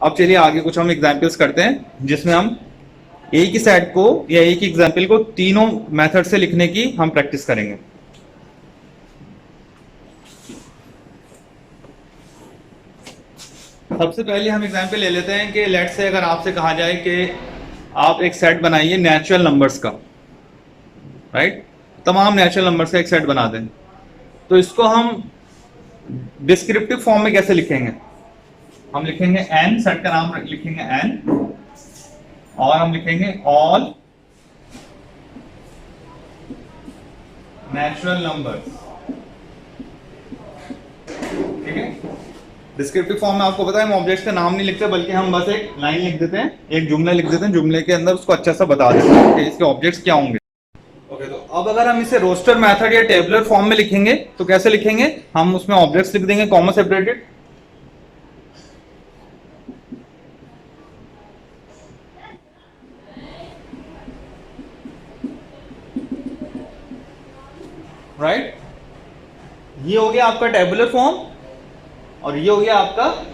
अब चलिए आगे कुछ हम एग्जाम्पल्स करते हैं जिसमें हम एक ही सेट को या एक ही एग्जाम्पल को तीनों मेथड से लिखने की हम प्रैक्टिस करेंगे। सबसे पहले हम एग्जाम्पल ले लेते हैं कि लेट्स से अगर आपसे कहा जाए कि आप एक सेट बनाइए नेचुरल नंबर्स का, राइट, तमाम नेचुरल नंबर्स का एक सेट बना दें, तो इसको हम डिस्क्रिप्टिव फॉर्म में कैसे लिखेंगे? हम लिखेंगे n, सेट का नाम लिखेंगे n, और हम लिखेंगे ऑल नेचुरल नंबर्स। ठीक है, डिस्क्रिप्टिव फॉर्म में आपको पता है हम ऑब्जेक्ट्स का नाम नहीं लिखते, बल्कि हम बस एक लाइन लिख देते हैं, एक जुमला लिख देते हैं, जुमले के अंदर उसको अच्छा सा बता देते हैं कि इसके ऑब्जेक्ट्स क्या होंगे। ओके, तो अब अगर हम इसे रोस्टर मेथड या टेबुलर फॉर्म में लिखेंगे तो कैसे लिखेंगे? हम उसमें ऑब्जेक्ट्स लिख देंगे कॉमा सेपरेटेड, राइट, ये हो गया आपका टेबुलर फॉर्म और ये हो गया आपका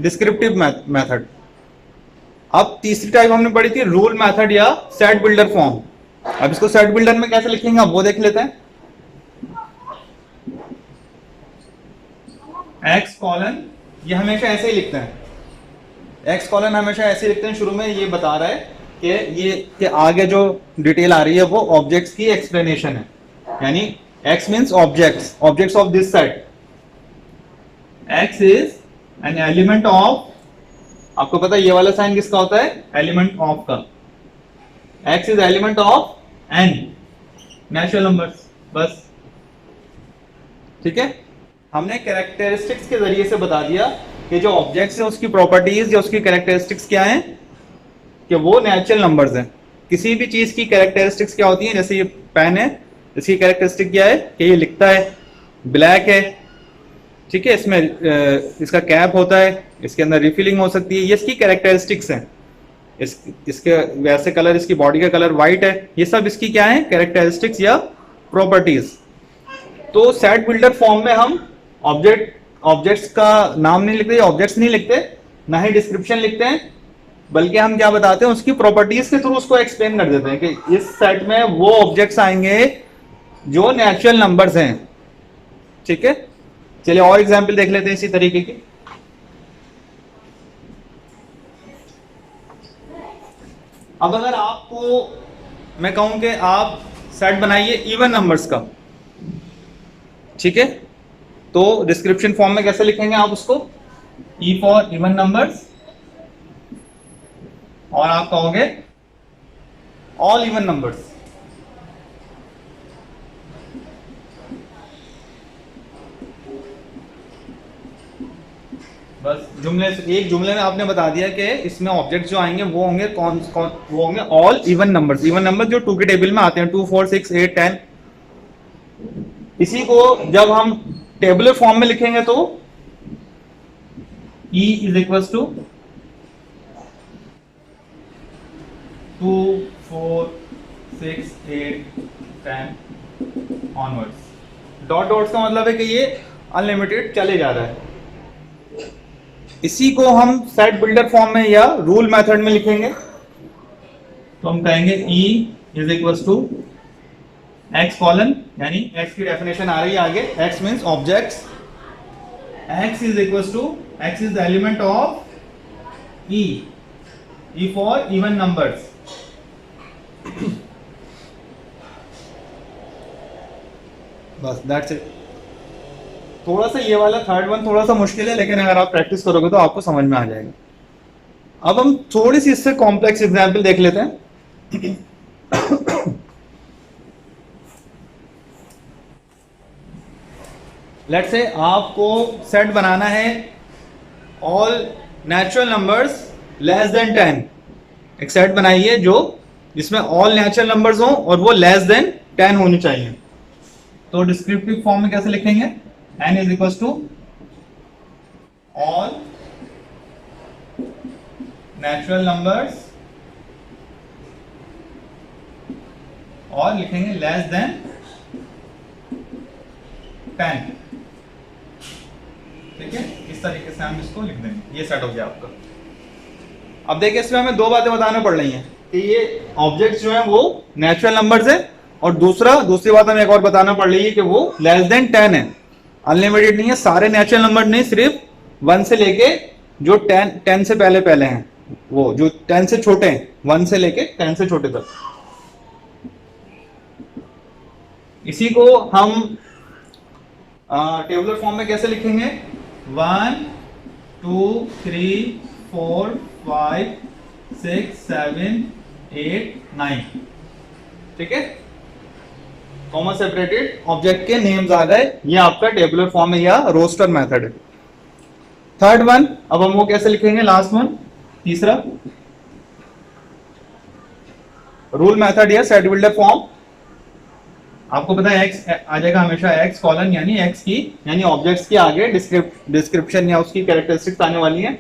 डिस्क्रिप्टिव मेथड। अब तीसरी टाइप हमने पढ़ी थी रूल मेथड या सेट बिल्डर फॉर्म। अब इसको सेट बिल्डर में कैसे लिखेंगे अब वो देख लेते हैं। एक्स कॉलन, ये हमेशा ऐसे ही लिखते हैं, एक्स कॉलन हमेशा ऐसे लिखते हैं, शुरू में ये बता रहा है कि ये कि आगे जो डिटेल आ रही है वो ऑब्जेक्ट्स की एक्सप्लेनेशन है, यानी x means objects, objects of this set, x is an element of, आपको पता है ये वाला साइन किसका होता है? एलिमेंट ऑफ का। x is element of n natural numbers, बस। ठीक है, हमने कैरेक्टरिस्टिक्स के जरिए से बता दिया कि जो ऑब्जेक्ट्स है उसकी प्रॉपर्टीज या उसकी कैरेक्टरिस्टिक्स क्या हैं, कि वो नेचुरल नंबर्स हैं। किसी भी चीज की कैरेक्टरिस्टिक्स क्या होती हैं? जैसे ये पेन है, इसकी कैरेक्टरिस्टिक क्या है कि ये लिखता है, ब्लैक है, ठीक है, इसमें इसका कैप होता है, इसके अंदर रिफिलिंग हो सकती है, ये इसकी कैरेक्टरिस्टिक्स हैं। इसके वैसे कलर, इसकी बॉडी का कलर वाइट है, ये सब इसकी क्या है? कैरेक्टरिस्टिक्स या प्रॉपर्टीज। तो सेट बिल्डर फॉर्म में हम ऑब्जेक्ट्स का नाम नहीं लिखते, ऑब्जेक्ट्स नहीं लिखते, ना ही डिस्क्रिप्शन लिखते हैं, बल्कि हम क्या बताते हैं? उसकी प्रॉपर्टीज के थ्रू उसको एक्सप्लेन कर देते हैं कि इस सेट में वो ऑब्जेक्ट्स आएंगे जो नेचुरल नंबर्स हैं। ठीक है, चलिए और एग्जांपल देख लेते हैं इसी तरीके की। अब अगर आपको मैं कहूं कि आप सेट बनाइए इवन नंबर्स का, ठीक है, तो डिस्क्रिप्शन फॉर्म में कैसे लिखेंगे आप उसको? ई फॉर इवन नंबर्स, और आप कहोगे ऑल इवन नंबर्स। बस जुमले, एक जुमले में आपने बता दिया कि इसमें ऑब्जेक्ट जो आएंगे वो होंगे कौन कौन, वो होंगे all even numbers. Even number जो 2 के टेबल में आते हैं, 2, 4, 6, 8, 10। इसी को जब हम टेबुलर फॉर्म में लिखेंगे तो E is equal to 2, 4, 6, 8, 10 onwards. Dot dots का मतलब है कि ये अनलिमिटेड चले जा रहा है। इसी को हम सेट बिल्डर फॉर्म में या रूल मेथड में लिखेंगे तो हम कहेंगे E is equal to x colon, यानी x की डेफिनेशन आ रही है आगे, x means objects, x is equal to, x is the element of E for even numbers. बस दैट्स इट। थोड़ा सा ये वाला थर्ड वन थोड़ा सा मुश्किल है, लेकिन अगर आप प्रैक्टिस करोगे तो आपको समझ में आ जाएगा। अब हम थोड़ी सी इससे कॉम्प्लेक्स एग्जांपल देख लेते हैं। लेट्स से आपको सेट बनाना है all natural numbers less then 10। एक सेट बनाइए जो जिसमें ऑल नेचुरल नंबर्स हो और वो लेस देन 10 होनी चाहिए। तो डिस्क्रिप्टिव फॉर्म में कैसे लिखेंगे? n is equal to all natural numbers, और लिखेंगे लेस देन 10। ठीक है, इस तरीके से हम इसको लिख देंगे। ये सेट हो गया आपका। अब देखिए इसमें हमें दो बातें बताने पड़ रही हैं कि ये ऑब्जेक्ट्स जो हैं वो नेचुरल नंबर्स है, और दूसरी बात हमें एक और बताना पड़ रही है कि वो लेस देन 10 है, अनलिमिटेड नहीं है। सारे नेचुरल नंबर नहीं, सिर्फ 1 से लेके जो 10 से पहले पहले हैं, वो जो 10 से छोटे हैं, 1 से लेके 10 से छोटे तक। इसी को हम टेबुलर फॉर्म में कैसे लिखेंगे? 1 2 3 4 5 6 7 8 9, ठीक है। कॉमा सेपरेटेड ऑब्जेक्ट के नेम्स आ गए, ये आपका टेबुलर फॉर्म है या रोस्टर मेथड है। थर्ड वन, अब हम वो कैसे लिखेंगे? लास्ट वन, तीसरा रूल मेथड या सेट बिल्डर फॉर्म। आपको पता है एक्स आ जाएगा हमेशा एक्स कॉलन, यानी एक्स की यानी ऑब्जेक्ट्स के आगे डिस्क्रिप्शन या उसकी कैरेक्टरिस्टिक्स आने वाली है।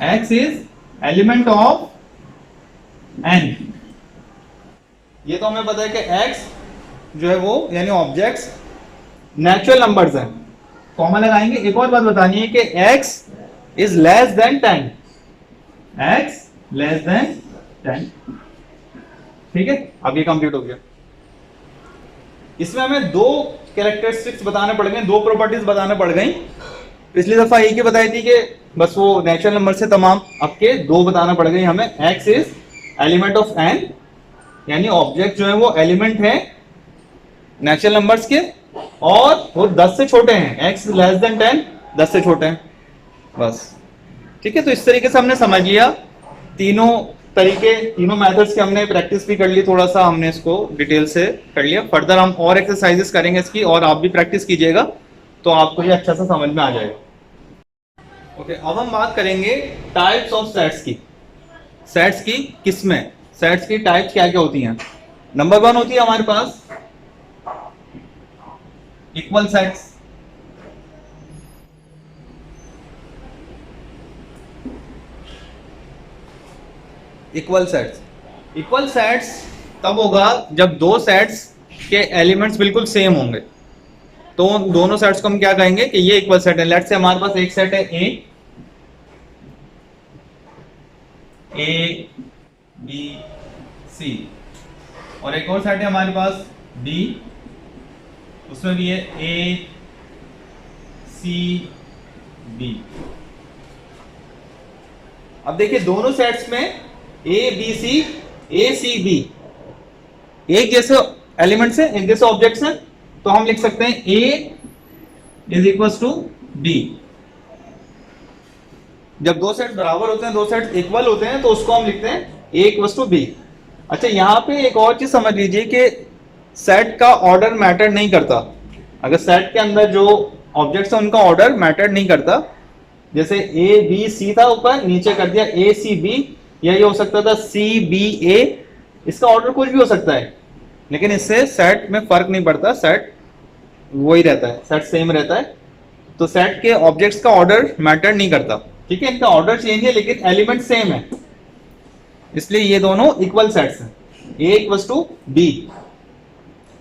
X is element of N, ये तो हमें पता है कि एक्स जो है वो यानी ऑब्जेक्ट्स नेचुरल नंबर्स हैं। कॉमा लगाएंगे। एक और बात बतानी है कि x is less than 10, x less than 10, ठीक है। अब ये कंप्लीट हो गया। इसमें हमें दो कैरेक्टरिस्टिक्स बताने पड़ गए, दो प्रॉपर्टीज बताने पड़ गई। पिछली दफा एक ही बताई थी कि बस वो नेचुरल नंबर से तमाम, अब के दो बताना पड़ गई हमें। x is element of n, यानी ऑब्जेक्ट जो है वो एलिमेंट है नेचुरल नंबर्स के, और वो 10 से छोटे हैं। x लेस देन 10, 10 से छोटे हैं, बस, ठीक है। तो इस तरीके से हमने समझ लिया तीनों तरीके, तीनों मेथड्स की हमने प्रैक्टिस भी कर ली, थोड़ा सा हमने इसको डिटेल से कर लिया। फर्दर हम और एक्सरसाइजेस करेंगे इसकी, और आप भी प्रैक्टिस कीजिएगा तो आपको ये अच्छा सा समझ में आ जाएगा। ओके, अब हम बात करेंगे टाइप्स ऑफ सेट्स की। सेट्स की किस्में, सेट्स की टाइप्स क्या क्या होती हैं। नंबर 1 होती है हमारे पास इक्वल सेट्स। इक्वल सेट्स तब होगा जब दो सेट्स के एलिमेंट्स बिल्कुल सेम होंगे। तो दोनों सेट्स को हम क्या कहेंगे कि ये इक्वल सेट है। लेट्स से हमारे पास एक सेट है ए बी सी, और एक और सेट है हमारे पास बी, उसमें भी है ए सी बी। अब देखिए दोनों सेट्स में ए बी सी बी एक जैसे एलिमेंट्स हैं, एक जैसे ऑब्जेक्ट्स हैं, तो हम लिख सकते हैं ए इज इक्वल टू बी। जब दो सेट बराबर होते हैं, दो सेट इक्वल होते हैं, तो उसको हम लिखते हैं ए इक्वल टू बी। अच्छा, यहां पे एक और चीज समझ लीजिए कि सेट का ऑर्डर मैटर नहीं करता। अगर सेट के अंदर जो ऑब्जेक्ट्स हैं उनका ऑर्डर मैटर नहीं करता, जैसे ए बी सी था ऊपर, नीचे कर दिया ए सी बी, या ये हो सकता था सी बी ए, इसका ऑर्डर कुछ भी हो सकता है, लेकिन इससे सेट में फर्क नहीं पड़ता, सेट वही रहता है, सेट सेम रहता है। तो सेट के ऑब्जेक्ट्स का ऑर्डर मैटर नहीं करता, ठीक है। इनका ऑर्डर चेंज है लेकिन एलिमेंट सेम है, इसलिए ये दोनों इक्वल सेट्स हैं, ए इक्वल टू बी।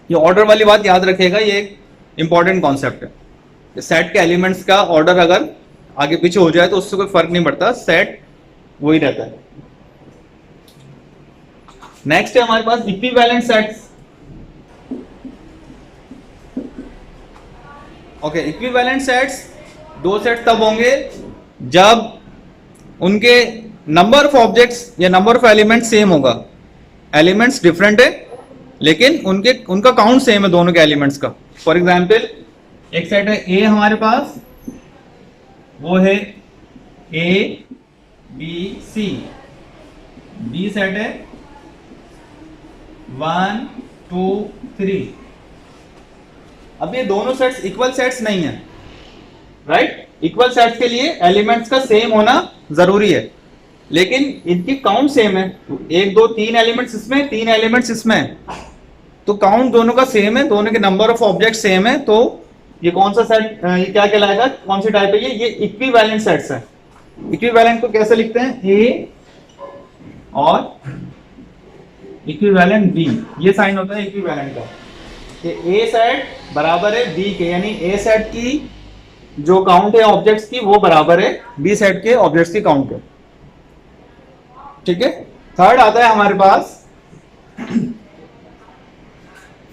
ये ऑर्डर वाली बात याद रखिएगा, ये एक इंपॉर्टेंट कॉन्सेप्ट है। सेट के एलिमेंट्स का ऑर्डर अगर आगे पीछे हो जाए तो उससे कोई फर्क नहीं पड़ता, सेट वही रहता है। नेक्स्ट है हमारे पास equivalent sets. Okay, equivalent sets दो सेट्स तब होंगे जब उनके नंबर ऑफ ऑब्जेक्ट्स या नंबर ऑफ एलिमेंट सेम होगा। एलिमेंट्स डिफरेंट है लेकिन उनका काउंट सेम है दोनों के एलिमेंट्स का। फॉर एग्जाम्पल एक सेट है ए हमारे पास, वो है A B C, B set है 1 2 3। अब ये दोनों सेट्स इक्वल सेट्स नहीं है, राइट। इक्वल सेट्स के लिए एलिमेंट्स का सेम होना जरूरी है, लेकिन इनकी काउंट सेम है। 1 2 3 एलिमेंट्स इसमें, 3 एलिमेंट्स इसमें, तो काउंट दोनों का सेम है, दोनों के नंबर ऑफ ऑब्जेक्ट सेम है। तो ये कौन सा सेट, ये क्या कहलाएगा, कौन सी टाइप है ये इक्विवेलेंट सेट्स है। इक्विवेलेंट को कैसे लिखते हैं, ए और इक्विवेलेंट बी, ये साइन होता है इक्विवेलेंट का, कि ए सेट बराबर है बी के, यानी ए सेट की जो काउंट है ऑब्जेक्ट्स की वो बराबर है बी सेट के ऑब्जेक्ट्स की काउंट है। ठीक है। थर्ड आता है हमारे पास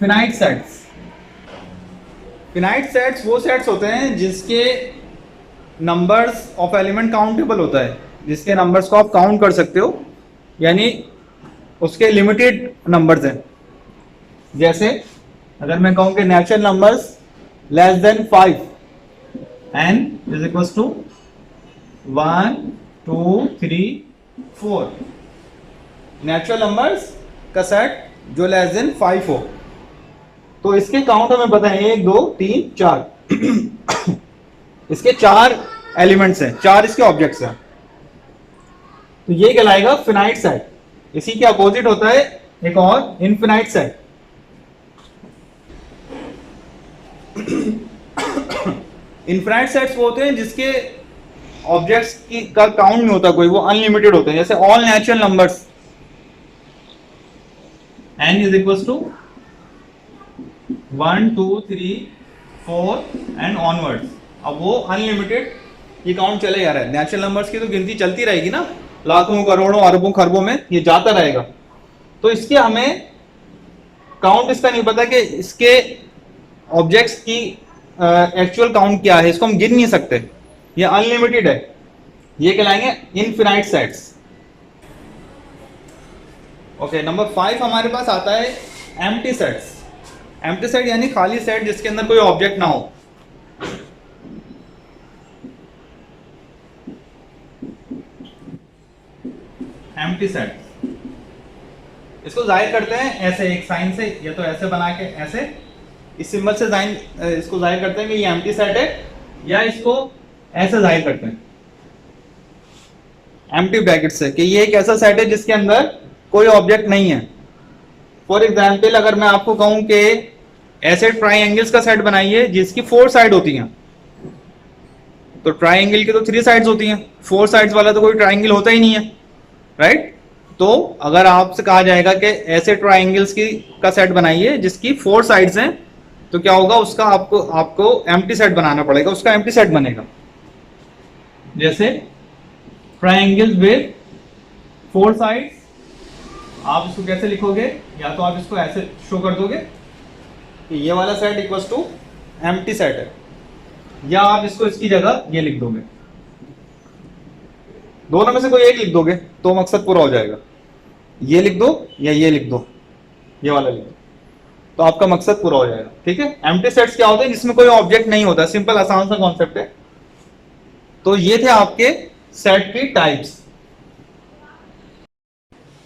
फिनाइट सेट्स। फिनाइट सेट्स वो सेट्स होते हैं जिसके नंबर्स ऑफ एलिमेंट काउंटेबल होता है, जिसके नंबर्स को आप काउंट कर सकते हो, यानी उसके लिमिटेड नंबर्स हैं। जैसे अगर मैं कहूं कि natural numbers less than 5 n is equals to 1 2 3 4, natural numbers का सेट जो लेस देन 5 हो, तो इसके काउंट हमें पता है 1 2 3 4 इसके 4 एलिमेंट्स हैं, 4 इसके ऑब्जेक्ट्स हैं, तो ये कहलाएगा फिनाइट सेट। इसी के अपोजिट होता है एक और इनफिनाइट सेट। इनफिनाइट सेट्स वो होते हैं जिसके ऑब्जेक्ट्स की का काउंट नहीं होता कोई, वो अनलिमिटेड होते हैं। जैसे all natural numbers n is equal to 1 2 3 4 and onwards. अब वो अनलिमिटेड ये काउंट चले जा रहा है। नेचुरल नंबर्स की तो गिनती चलती रहेगी ना, लाखों करोड़ों अरबों खरबों में ये जाता रहेगा, तो इसके हमें काउंट इसका नहीं पता कि इसके ऑब्जेक्ट्स की एक्चुअल काउंट क्या है, इसको हम गिन नहीं सकते, ये अनलिमिटेड है, ये कहलाएंगे इनफिनाइट सेट्स। ओके, नंबर 5 हमारे पास आता है एम्प्टी सेट्स। एम्प्टी सेट यानी खाली सेट जिसके अंदर कोई ऑब्जेक्ट ना हो। एम्प्टी सेट इसको जाहिर करते हैं ऐसे एक साइन से, या तो ऐसे बना के ऐसे इस सिंबल से इसको जाहिर करते हैं कि ये एम्प्टी सेट है, या इसको ऐसे जाहिर करते हैं एम्प्टी ब्रैकेट से कि ये एक ऐसा सेट है जिसके अंदर कोई ऑब्जेक्ट नहीं है। फॉर एग्जाम्पल अगर मैं आपको कहूं कि ऐसे ट्राइंगल्स का सेट बनाइए जिसकी 4 साइड होती हैं, तो ट्राइंगल की तो 3 साइड्स होती हैं, 4 साइड्स वाला तो कोई ट्राइंगल होता ही नहीं है, राइट। तो अगर आपसे कहा जाएगा कि ऐसे ट्राइंगल्स की का सेट बनाइए जिसकी 4 साइड्स हैं, तो क्या होगा, उसका आपको एम्प्टी सेट बनाना पड़ेगा, उसका एम्प्टी सेट बनेगा। जैसे ट्राइंगल विद 4 साइड्स, आप इसको कैसे लिखोगे, या तो आप इसको ऐसे शो कर दोगे कि ये वाला set equals to empty set है, या आप इसको इसकी जगह ये लिख दोगे, दोनों में से कोई एक लिख दोगे तो मकसद पूरा हो जाएगा। ये लिख दो या ये लिख दो, ये वाला लिख दो, तो आपका मकसद पूरा हो जाएगा। ठीक है, एम्प्टी सेट्स क्या होते हैं, जिसमें कोई ऑब्जेक्ट नहीं होता, सिंपल आसान सा कॉन्सेप्ट है। तो ये थे आपके सेट की टाइप्स।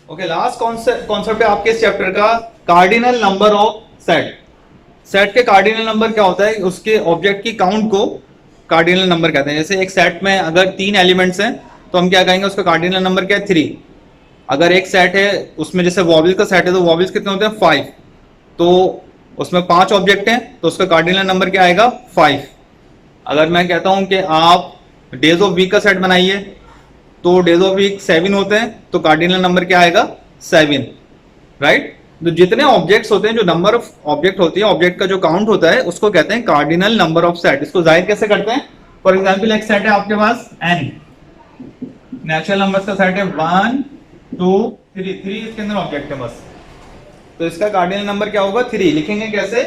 ओके, लास्ट कॉन्सेप्ट है आपके इस चैप्टर का, cardinal number of set. Set के कार्डिनल नंबर क्या होता है, उसके ऑब्जेक्ट की काउंट को कार्डिनल नंबर कहते हैं। जैसे एक सेट में अगर 3 एलिमेंट्स हैं तो हम क्या कहेंगे, उसका कार्डिनल नंबर क्या है, 3। अगर एक सेट है उसमें जैसे वॉवल्स का सेट है तो वॉवल्स कितने होते हैं, 5, तो उसमें 5 ऑब्जेक्ट हैं तो उसका कार्डिनल नंबर क्या आएगा, 5। अगर मैं कहता हूं कि आप डेज ऑफ वीक का सेट बनाइए तो डेज ऑफ वीक 7 होते हैं, तो कार्डिनल नंबर क्या आएगा, 7, राइट। तो जितने ऑब्जेक्ट्स होते हैं, जो नंबर ऑफ ऑब्जेक्ट होती है, ऑब्जेक्ट का जो काउंट होता है, उसको कहते हैं कार्डिनल नंबर ऑफ सेट। इसको जाहिर कैसे करते हैं, फॉर एग्जाम्पल एक सेट है आपके पास n, नेचुरल नंबर्स का सेट है 1 2 3 इसके अंदर ऑब्जेक्ट है बस, तो इसका कार्डिनल नंबर क्या होगा, 3। लिखेंगे कैसे,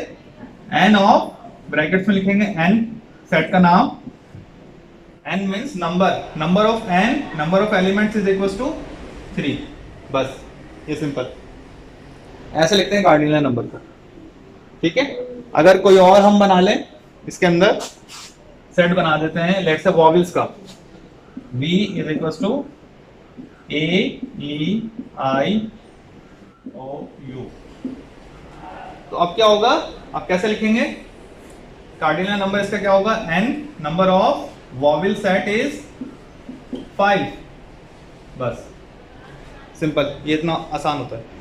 n ऑफ, ब्रैकेट्स में लिखेंगे n, सेट का नाम, n means number of n, number of elements is equals to 3, बस ये सिंपल ऐसे लिखते हैं कार्डिनल नंबर को। ठीक है, अगर कोई और हम बना लें, इसके अंदर सेट बना देते हैं, लेट्स से वॉवल्स का, v is equals to a e i o u, तो अब क्या होगा, अब कैसे लिखेंगे, कार्डिनल नंबर इसका क्या होगा, n, number of vowel set is 5, बस सिंपल, ये इतना आसान होता है।